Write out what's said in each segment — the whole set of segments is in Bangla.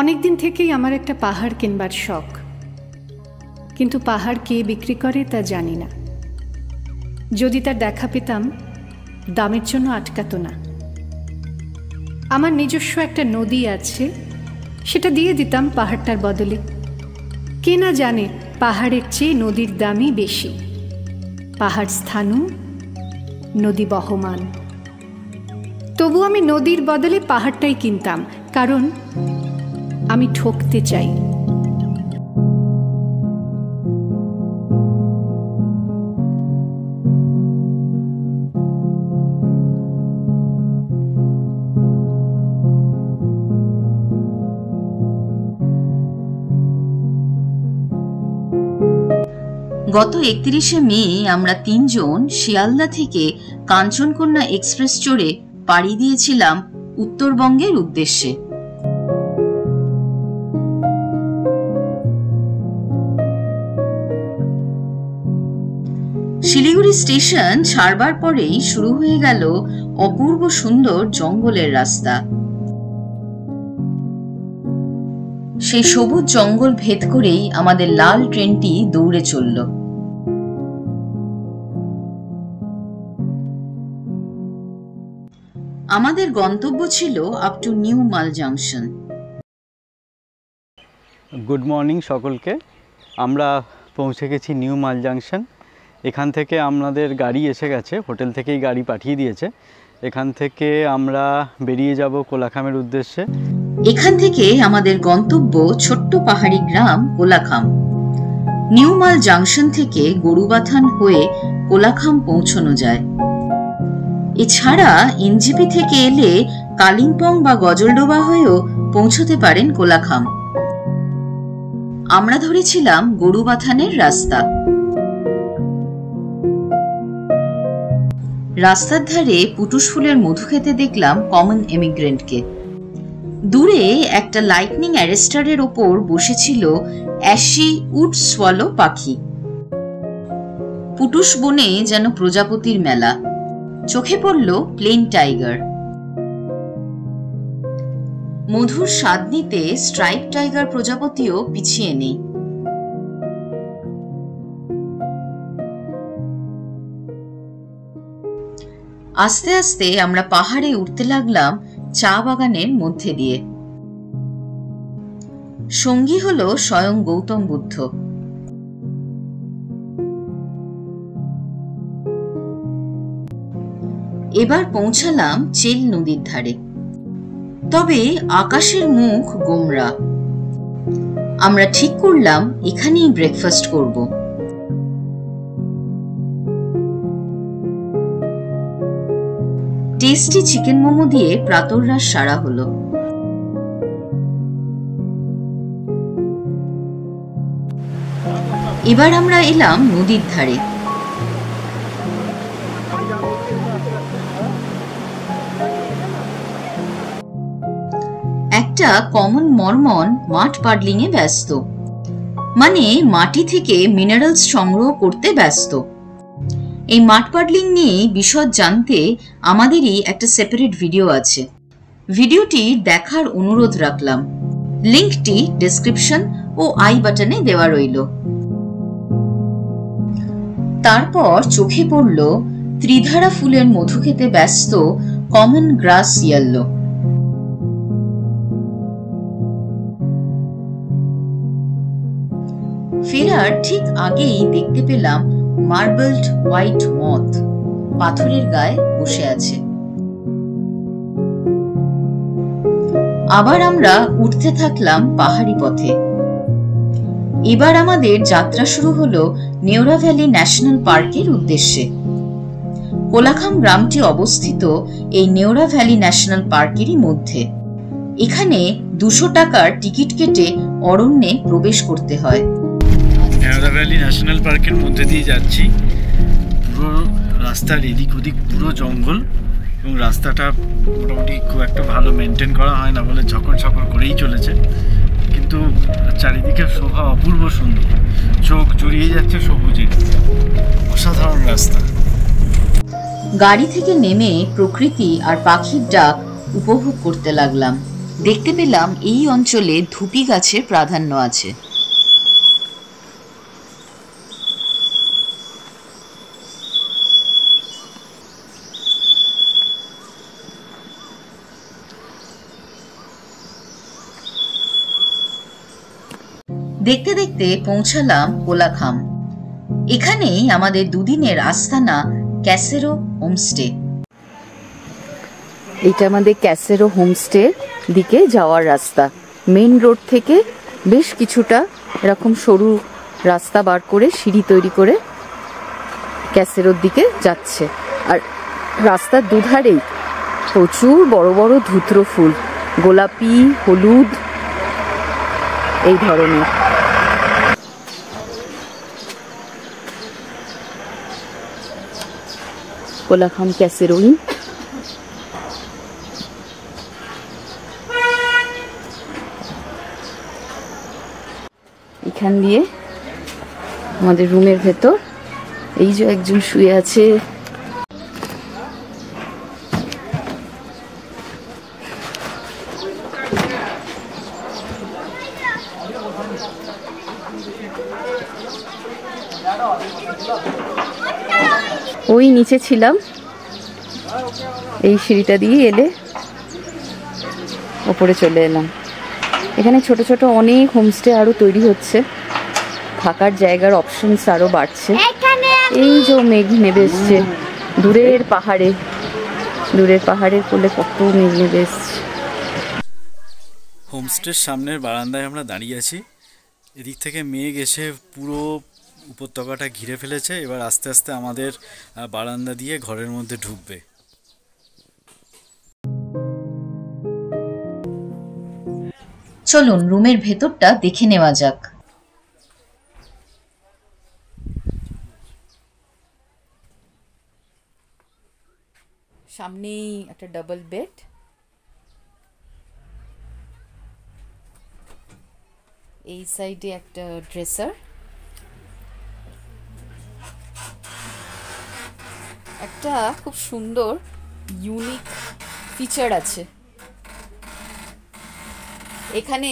অনেক দিন থেকেই আমার একটা পাহাড় কিনবার শখ, কিন্তু পাহাড় কে বিক্রি করে তা জানি না। যদি তার দেখা পেতাম দামের জন্য আটকাতো না। আমার নিজস্ব একটা নদী আছে, সেটা দিয়ে দিতাম পাহাড়টার বদলে। কে না জানে পাহাড়ের চেয়ে নদীর দামই বেশি। পাহাড় স্থানু, নদী বহমান। তবু আমি নদীর বদলে পাহাড়টাই কিনতাম, কারণ আমি ঠকতে চাই। গত 31শে মে আমরা 3 জন শিয়ালদা থেকে কাঞ্চনকন্যা এক্সপ্রেস চড়ে পাড়ি দিয়েছিলাম উত্তরবঙ্গের উদ্দেশ্যে। শিলিগুড়ি স্টেশন ছাড়বার পরেই শুরু হয়ে গেল অপূর্ব সুন্দর জঙ্গলের রাস্তা। সেই সবুজ জঙ্গল ভেদ করেই আমাদের লাল ট্রেনটি দৌড়ে চলল। আমাদের গন্তব্য ছিল আপ টু নিউ মাল জাংশন। গুড মর্নিং সকলকে। আমরা পৌঁছে গেছি নিউ মাল জাংশন। এখান থেকে আমাদের গাড়ি এসে গেছে, হোটেল থেকেই গাড়ি পাঠিয়ে দিয়েছে। এখান থেকে আমরা বেরিয়ে যাব কোলাখামের উদ্দেশ্যে। এখান থেকে আমাদের গন্তব্য ছোট্ট পাহাড়ি গ্রাম কোলাখাম। নিউ মাল জাংশন থেকে গরুবাথান হয়ে কোলাখাম পৌঁছানো যায়। এছাড়া এনজেপি থেকে এলে কালিম্পং বা গজলডোবা হয়েও পৌঁছতে পারেন কোলাখাম। আমরা ধরেছিলাম গরুবাথানের রাস্তা। রাস্তার ধারে পুটুস ফুলের মধু খেতে দেখলাম কমন এমিগ্রেন্টকে। দূরে একটা লাইটনিং অ্যারেস্টারের ওপর বসেছিল অ্যাশি উড সোয়ালো পাখি। পুটুস বনে যেন প্রজাপতির মেলা। চোখে পড়ল প্লেন টাইগার। মধুর স্বাদ নিতে স্ট্রাইপ টাইগার প্রজাপতিও পিছিয়ে নেই। আস্তে আস্তে আমরা পাহাড়ে উঠতে লাগলাম চা বাগানের মধ্যে দিয়ে। সঙ্গী হলো স্বয়ং গৌতম বুদ্ধ। এবার পৌঁছালাম চেল নদীর ধারে। তবে আকাশের মুখ গোমরা। আমরা ঠিক করলাম এখানেই ব্রেকফাস্ট করব। টেস্টি চিকেন মোমো দিয়ে প্রাতরাশ সারা হলো। এবার আমরা এলাম নদীর ধারে। একটা কমন মর্মন মাঠ পাডলিং এ ব্যস্ত, মানে মাটি থেকে মিনারেলস সংগ্রহ করতে ব্যস্ত। এই মাঠ পাডলিং নিয়ে বিশদ জানতে আমাদেরই একটা সেপারেট ভিডিও আছে। ভিডিওটি দেখার অনুরোধ রাখলাম। লিংকটি ডেসক্রিপশন ও আই বাটনে দেওয়া রইল। তারপর চোখে পড়ল ত্রিধারা ফুলের মধু খেতে ব্যস্ত কমন গ্রাস ইয়েলো। ফেরার ঠিক আগেই দেখতে পেলাম মার্বেলড হোয়াইট মথ পাথরের গায়ে বসে আছে। আবার আমরা উঠতে থাকলাম পাহাড়ি পথে। এবার আমাদের যাত্রা শুরু হলো নেওরা ভ্যালি ন্যাশনাল পার্কের উদ্দেশ্যে। কোলাখাম গ্রামটি অবস্থিত এই নেওরা ভ্যালি ন্যাশনাল পার্কেরই মধ্যে। এখানে 200 টাকার টিকিট কেটে অরণ্যে প্রবেশ করতে হয়। নেওরা ভ্যালি ন্যাশনাল পার্কের মধ্যে দিয়ে যাচ্ছি। পুরো রাস্তার এদিক ওদিক পুরো জঙ্গল, এবং রাস্তাটা মোটামুটি খুব একটা ভালো মেনটেন করা হয় না বলে ঝকড় ঝকড় করেই চলেছে, কিন্তু চারিদিকে শোভা অপূর্ব সুন্দর। চোখ জুড়িয়ে যাচ্ছে সবুজে। অসাধারণ রাস্তা। গাড়ি থেকে নেমে প্রকৃতি আর পাখির ডাক উপভোগ করতে লাগলাম। দেখতে পেলাম এই অঞ্চলে ধুপি গাছের প্রাধান্য আছে। দেখতে দেখতে পৌঁছালাম কোলাখাম। এখানেই আমাদের দুদিনের আস্তানা ক্যাসেরো হোমস্টে। এটা আমাদের ক্যাসেরো হোমস্টে দিকে যাওয়ার রাস্তা। মেইন রোড থেকে বেশ কিছুটা এরকম সরু রাস্তা বার করে সিঁড়ি তৈরি করে ক্যাসেরোর দিকে যাচ্ছে। আর রাস্তার দুধারেই প্রচুর বড় বড় ধুত্র ফুল, গোলাপি, হলুদ এই ধরনের। কোলাখাম ক্যাসেরোইন। এখান দিয়ে আমাদের রুমের ভেতর এই যে একজন শুয়ে আছে। ওই নিচে ছিলাম, এই সিঁড়িটা দিয়ে এলে ওপরে চলে এলাম। এখানে ছোট ছোট অনেক হোমস্টে আরো তৈরি হচ্ছে, থাকার জায়গার অপশনস আরো বাড়ছে। এই যে মেঘ নেমে এসছে দূরের পাহাড়ের কোলে, কত মেঘ নেমে এসছে। হোমস্টের সামনের বারান্দায় আমরা দাঁড়িয়ে আছি। এদিক থেকে মেঘ এসে পুরো উপত্যকাটা ঘিরে ফেলেছে। এবার আস্তে আস্তে আমাদের বারান্দা দিয়ে ঘরের মধ্যে ঢুকবে। চলুন রুমের ভেতরটা দেখে নেওয়া যাক। সামনেই একটা ডাবল বেড, এই সাইডে একটা ড্রেসার, একটা খুব সুন্দর ইউনিক ফিচার আছে এখানে,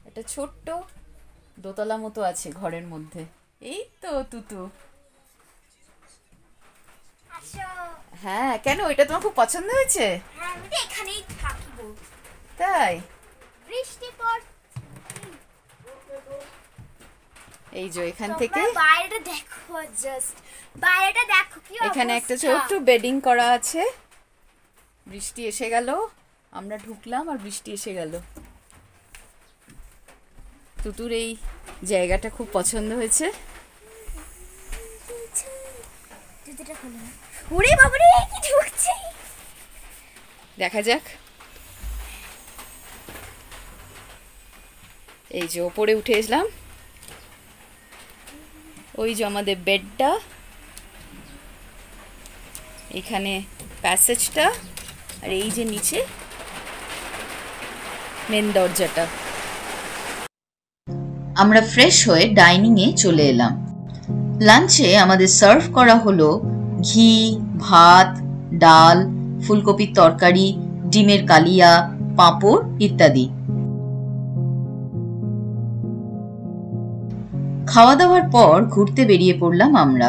একটা ছোট্ট দোতলা মতো আছে ঘরের মধ্যে। এই তো তুতু, হ্যাঁ কেন এটা তোমার খুব পছন্দ হয়েছে? আমি তো এখানেই থাকবো। তাই? বৃষ্টি পড়ছে। এই যে এখান থেকে বাইরেটা দেখো, জাস্ট বাইরেটা দেখো কি অবস্থা। এখানে একটা ছোট্ট বেডিং করা আছে। বৃষ্টি এসে গেল, আমরা ঢুকলাম আর বৃষ্টি এসে গেল। তুতুর এই জায়গাটা খুব পছন্দ হয়েছে। ওরে বাবারে কি ঢুকছে, দেখা যাক। এই যে ওপরে উঠে এলাম, ওই যে আমাদের বেডটা, এখানে প্যাসেজটা, আর এই যে নিচে মেন দরজাটা। আমরা ফ্রেশ হয়ে ডাইনিং এ চলে এলাম। লাঞ্চে আমাদের সার্ভ করা হলো ঘি, ভাত, ডাল, ফুলকপির তরকারি, ডিমের কালিয়া, পাঁপড় ইত্যাদি। খাওয়া দাওয়ার পর ঘুরতে বেরিয়ে পড়লাম আমরা।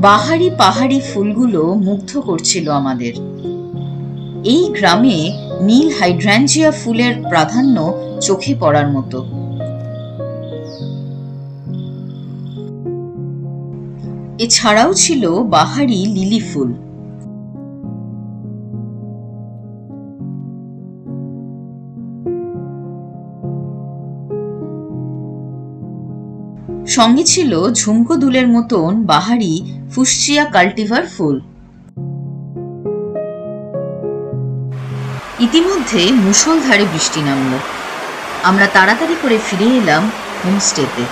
বাহারি পাহাড়ি ফুলগুলো মুগ্ধ করছিল আমাদের। এই গ্রামে নীল হাইড্রাঞ্জিয়া ফুলের প্রাধান্য চোখে পড়ার মতো। এছাড়াও ছিল বাহারি লিলি ফুল। সঙ্গে ছিল ঝুমকো দুলের মতন বাহারি ফুসচিয়া কাল্টিভার ফুল। ইতিমধ্যে মুষলধারে বৃষ্টি নামল। আমরা তাড়াতাড়ি করে ফিরে এলাম হোমস্টেতে।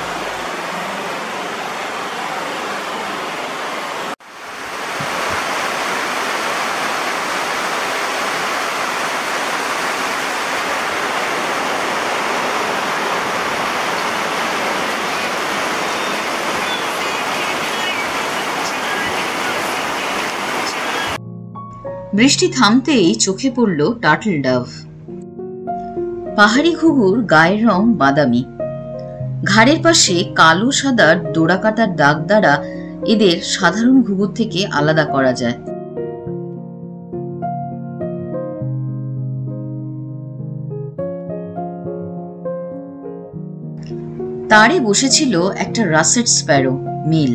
বৃষ্টি থামতেই চোখে পড়ল টার্টল ডাভ। পাহাড়ি ঘুঘুর গায়ের রং বাদামি, ঘাড়ের পাশে কালো সাদার ডোরা কাটার দাগ দ্বারা এদের সাধারণ ঘুঘুর থেকে আলাদা করা যায়। তারে বসেছিল একটা রাসেট স্প্যারো মেল।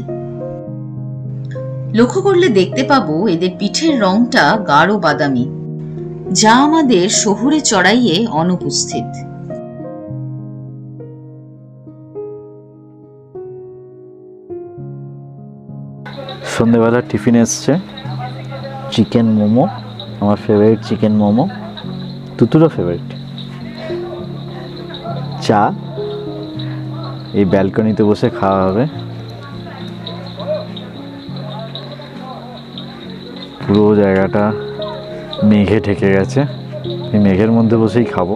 লক্ষ্য করলে দেখতে পাবো এদের পিঠের রংটা গাঢ় বাদামি, যা আমাদের শহুরে চড়াইয়ে অনুপস্থিত। সন্ধ্যেবেলা টিফিন এসছে, চিকেন মোমো, আমার ফেভারিট চিকেন মোমো, তুতুরও ফেভারিট, চা। এই ব্যালকনিতে বসে খাওয়া হবে। পুরো জায়গাটা মেঘে ঢেকে গেছে, এই মেঘের মধ্যে বসেই খাবো।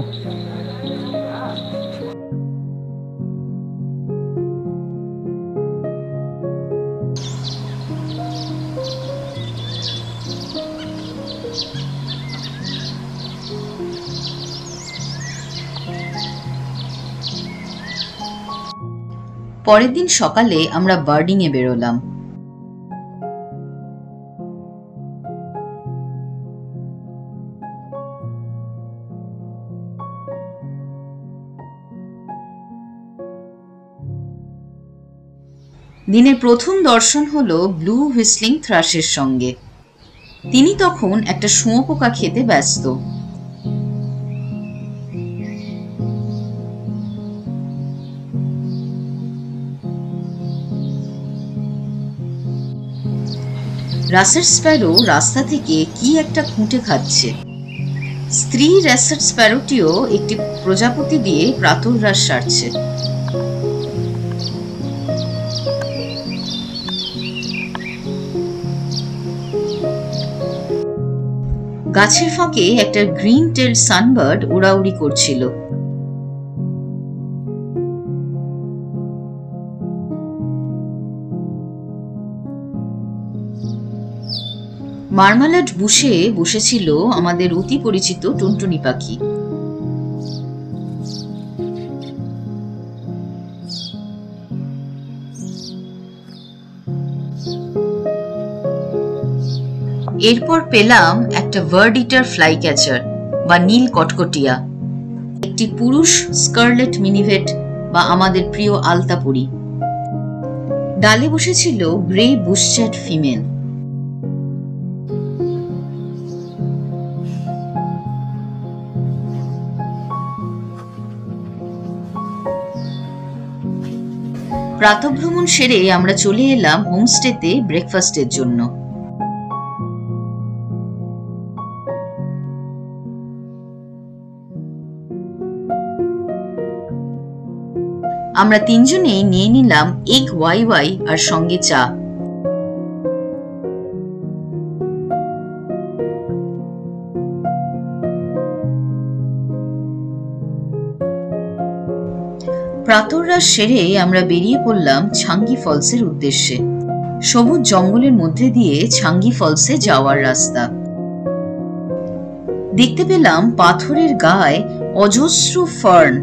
পরের দিন সকালে আমরা বার্ডিং এ বেরোলাম। দিনের প্রথম দর্শন হলো ব্লু হুইসলিং থ্রাশের সঙ্গে। তিনি তখন একটা শুঁয়োপোকা খেতে ব্যস্ত। রাসেট স্প্যারো রাস্তা থেকে কি একটা খুঁটে খাচ্ছে। স্ত্রী রাসেট স্প্যারোটিও একটি প্রজাপতি দিয়ে প্রাতরাশ সারছে। গাছের ফাঁকে একটা গ্রিন টেল সানবার্ড উড়াউড়ি করছিল। মার্মালাড বুশে বসেছিল আমাদের অতি পরিচিত টুনটুনি পাখি। এরপর পেলাম একটা বার্ড ইটার ফ্লাই ক্যাচার বা নীল কটকটিয়া, একটি পুরুষ স্কারলেট মিনিভেট বা আমাদের প্রিয় আলতাপরি। ডালে বসেছিল গ্রে বুশচ্যাট ফিমেল। প্রাতঃভ্রমণ সেরে আমরা চলে এলাম হোমস্টেতে ব্রেকফাস্টের জন্য। আমরা তিনজনেই নিয়ে নিলাম এগ ওয়াই আর সঙ্গে চা। প্রাতরাশ সেরে আমরা বেরিয়ে পড়লাম ছাঙ্গি ফলসের উদ্দেশ্যে। সবুজ জঙ্গলের মধ্যে দিয়ে ছাঙ্গি ফলসে যাওয়ার রাস্তা। দেখতে পেলাম পাথরের গায়ে অজস্র ফার্ন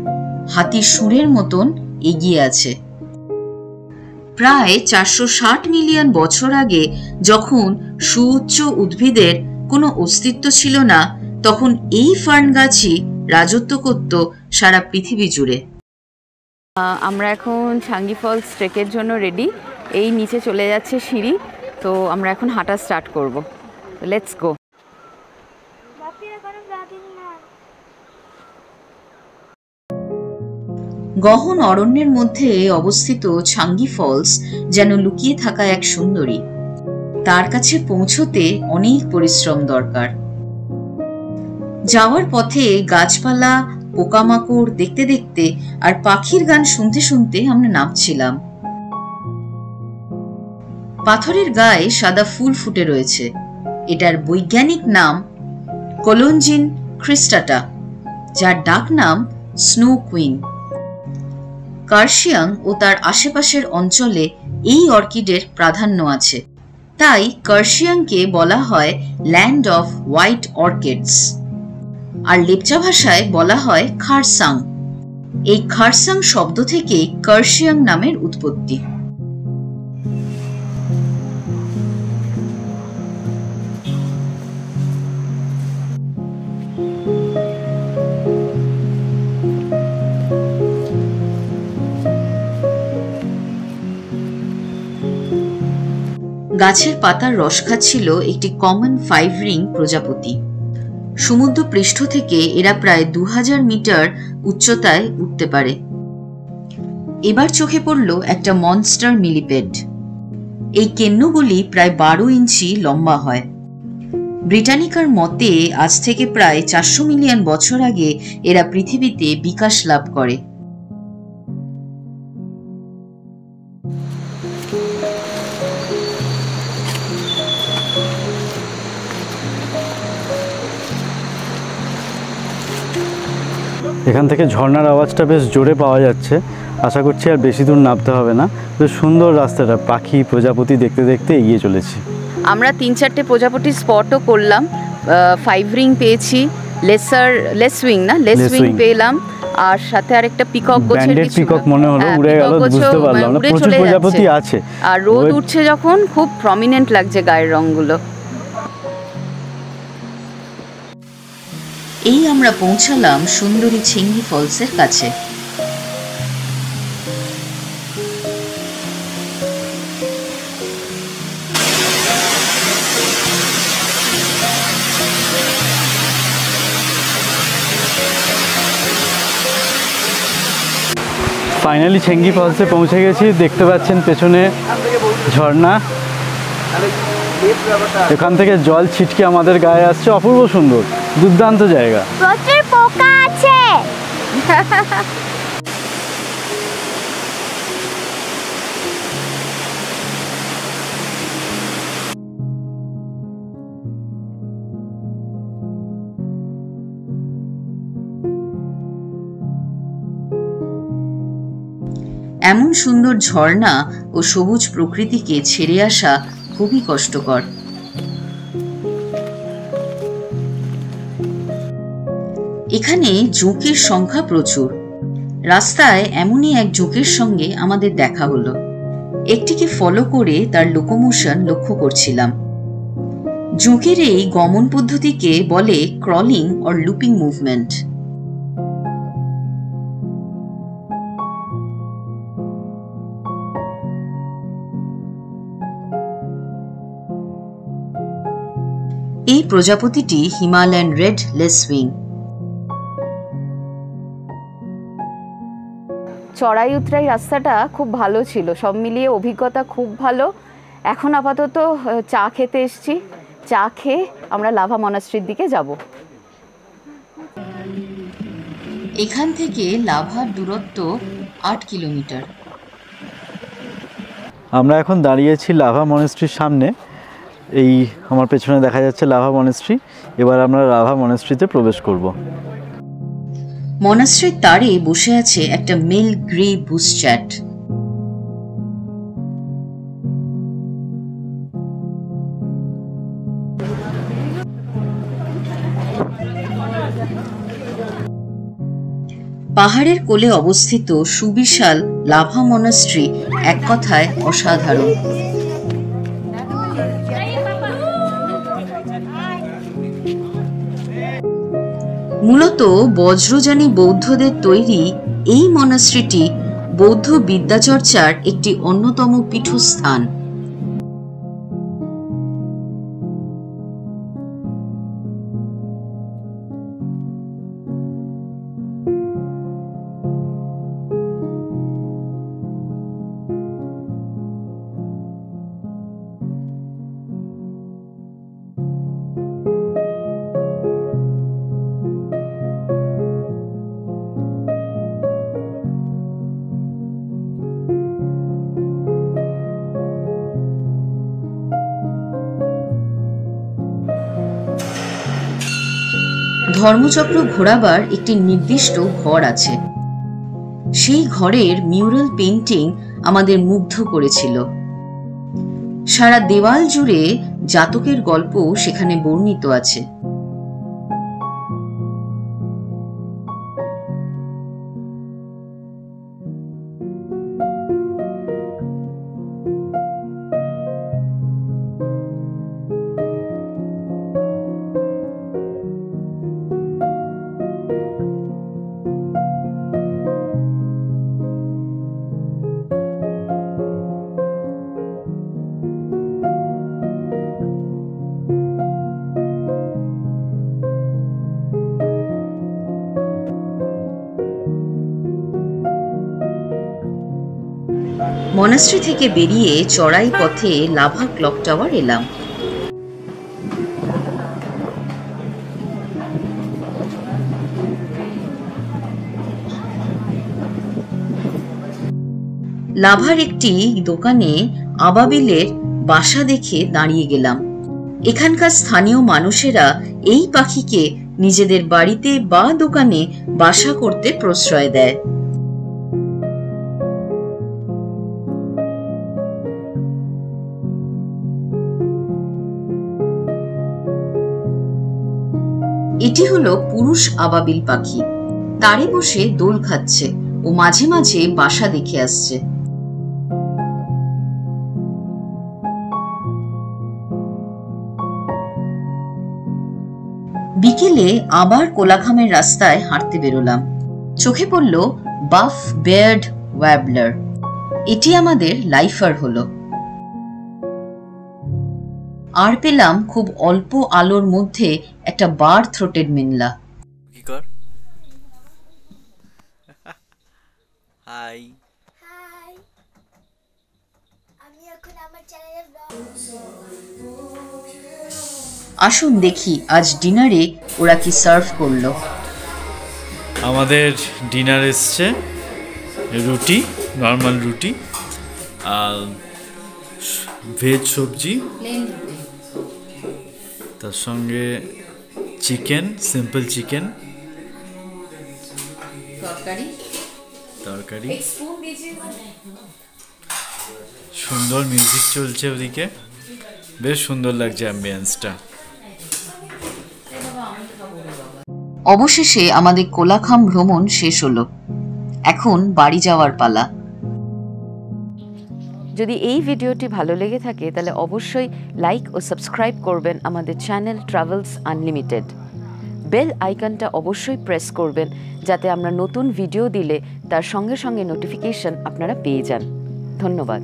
হাতির সুরের মতন এগিয়ে আছে। প্রায় 460 মিলিয়ন বছর আগে যখন সুউচ্চ উদ্ভিদের কোনো অস্তিত্ব ছিল না, তখন এই ফার্ন গাছই রাজত্ব করত সারা পৃথিবী জুড়ে। আমরা এখন ছাঙ্গি ফলস ট্রেকের জন্য রেডি। এই নিচে চলে যাচ্ছে সিঁড়ি, তো আমরা এখন হাঁটা স্টার্ট করব। Let's go. গহন অরণ্যের মধ্যে অবস্থিত ছাঙ্গি ফলস যেন লুকিয়ে থাকা এক সুন্দরী। তার কাছে পৌঁছতে অনেক পরিশ্রম দরকার। যাওয়ার পথে গাছপালা, পোকামাকড় দেখতে দেখতে আর পাখির গান শুনতে শুনতে আমরা নামছিলাম। পাথরের গায়ে সাদা ফুল ফুটে রয়েছে। এটার বৈজ্ঞানিক নাম কোলঞ্জিন ক্রিস্টাটা, যার ডাক নাম স্নো কুইন। কার্শিয়াং ও তার আশেপাশের অঞ্চলে এই অর্কিডের প্রাধান্য আছে। তাই কার্শিয়াংকে বলা হয় ল্যান্ড অফ হোয়াইট অর্কিডস, আর লেপচা ভাষায় বলা হয় খারসাং। এই খারসাং শব্দ থেকে কার্শিয়াং নামের উৎপত্তি। গাছের পাতার রস খাচ্ছিল একটি কমন 5 রিং প্রজাপতি। সমুদ্র পৃষ্ঠ থেকে এরা প্রায় 2000 মিটার উচ্চতায় উঠতে পারে। এবার চোখে পড়ল একটা মনস্টার মিলিপেড। এই কেন্নগুলি প্রায় 12 ইঞ্চি লম্বা হয়। ব্রিটানিকার মতে আজ থেকে প্রায় 400 মিলিয়ন বছর আগে এরা পৃথিবীতে বিকাশ লাভ করে। এখান থেকে ঝর্ণার আওয়াজটা বেশ জোরে পাওয়া যাচ্ছে। আশা করছি আর বেশি দূর নামতে হবে না। বেশ সুন্দর রাস্তাটা, পাখি প্রজাপতি দেখতে দেখতে এগিয়ে চলেছি। আমরা 3-4টে প্রজাপতির স্পটও করলাম। 5 রিং পেয়েছি, লেস উইং পেলাম, আর সাথে আরেকটা পিকক গোছের কিছু পিকক মনে হলো, উড়ে গেল, বুঝতে পারলাম না, প্রচুর প্রজাপতি আছে। আর রোদ উঠছে যখন খুব প্রমিনেন্ট লাগছে গায়ের রংগুলো। এই আমরা পৌঁছালাম সুন্দরী ছিঙ্গি ফলসের কাছে। ফাইনালি ছেঙ্গি ফলসে পৌঁছে গেছি। দেখতে পাচ্ছেন পেছনে ঝর্ণা, এখান থেকে জল ছিটকে আমাদের গায়ে আসছে। অপূর্ব সুন্দর, দুর্দান্ত জায়গা। প্রচুর পোকা আছে। এমন সুন্দর ঝর্ণা ও সবুজ প্রকৃতিকে ছেড়ে আসা খুবই কষ্টকর। এখানে জোঁকের সংখ্যা প্রচুর। রাস্তায় এমনই এক জোঁকের সঙ্গে আমাদের দেখা হলো। একটিকে ফলো করে তার লোকোমোশন লক্ষ্য করছিলাম। জোঁকের এই গমন পদ্ধতিকে বলে ক্রলিং অর লুপিং মুভমেন্ট। এই প্রজাপতিটি হিমালয়ান রেড লেসউইং। চড়াই উতরাই রাস্তাটা খুব ভালো ছিল, সব মিলিয়ে অভিজ্ঞতা খুব ভালো। এখন আপাতত চা খেতে এসছি, চা খেয়ে আমরা লাভা মনাস্ট্রির দিকে যাব। এখান থেকে লাভার দূরত্ব 8 কিলোমিটার। আমরা এখন দাঁড়িয়েছি লাভা মনাস্ট্রির সামনে। এই আমার পেছনে দেখা যাচ্ছে লাভা মনাস্ট্রি। এবার আমরা লাভা মনাস্ট্রিতে প্রবেশ করব। মনাস্ট্রির তারে বসে আছে একটা মেল গ্রে বুশচ্যাট। পাহাড়ের কোলে অবস্থিত সুবিশাল লাভা মনাস্ট্রি এক কথায় অসাধারণ। মূলত বজ্রযানী বৌদ্ধদের তৈরি এই মনাস্ট্রিটি বৌদ্ধ বিদ্যাচর্চার একটি অন্যতম পীঠস্থান। ধর্মচক্র ঘোরাবার একটি নির্দিষ্ট ঘর আছে। সেই ঘরের মিউরাল পেইন্টিং আমাদের মুগ্ধ করেছিল। সারা দেওয়াল জুড়ে জাতকের গল্প সেখানে বর্ণিত আছে। মনাস্ট্রি থেকে বেরিয়ে চড়াই পথে লাভা ক্লক টাওয়ার এলাম। লাভার একটি দোকানে আবাবিলের বাসা দেখে দাঁড়িয়ে গেলাম। এখানকার স্থানীয় মানুষেরা এই পাখিকে নিজেদের বাড়িতে বা দোকানে বাসা করতে প্রশ্রয় দেয়। এটি হলো পুরুষ আবাবিল পাখি। তারে বসে দোল খাচ্ছে ও মাঝে মাঝে বাসা দেখে আসছে। বিকেলে আবার কোলাখামের রাস্তায় হাঁটতে বেরোলাম। চোখে পড়ল বাফ বেয়ার্ড ওয়াবলার। এটি আমাদের লাইফার হলো। আর পেলাম খুব অল্প আলোর মধ্যে একটা বার থ্রোটেড মিনলা। কি কর? হাই। হাই, আমি এখন আমার চ্যানেলে ব্লগ। আসুন দেখি আজ ডিনারে ওরা কি সার্ভ করলো। আমাদের ডিনার এসছে রুটি, নর্মাল রুটি, আর ভেজ সবজি, তার সঙ্গে চিকেন, সিম্পল চিকেন, তরকারি। সুন্দর মিউজিক চলছে ওদিকে, বেশ সুন্দর লাগছে অ্যাম্বিয়েন্সটা। অবশেষে আমাদের কোলাখাম ভ্রমণ শেষ হলো। এখন বাড়ি যাওয়ার পালা। যদি এই ভিডিওটি ভালো লেগে থাকে তাহলে অবশ্যই লাইক ও সাবস্ক্রাইব করবেন আমাদের চ্যানেল ট্রাভেলস আনলিমিটেড। বেল আইকনটা অবশ্যই প্রেস করবেন যাতে আমরা নতুন ভিডিও দিলে তার সঙ্গে সঙ্গে নোটিফিকেশন আপনারা পেয়ে যান। ধন্যবাদ।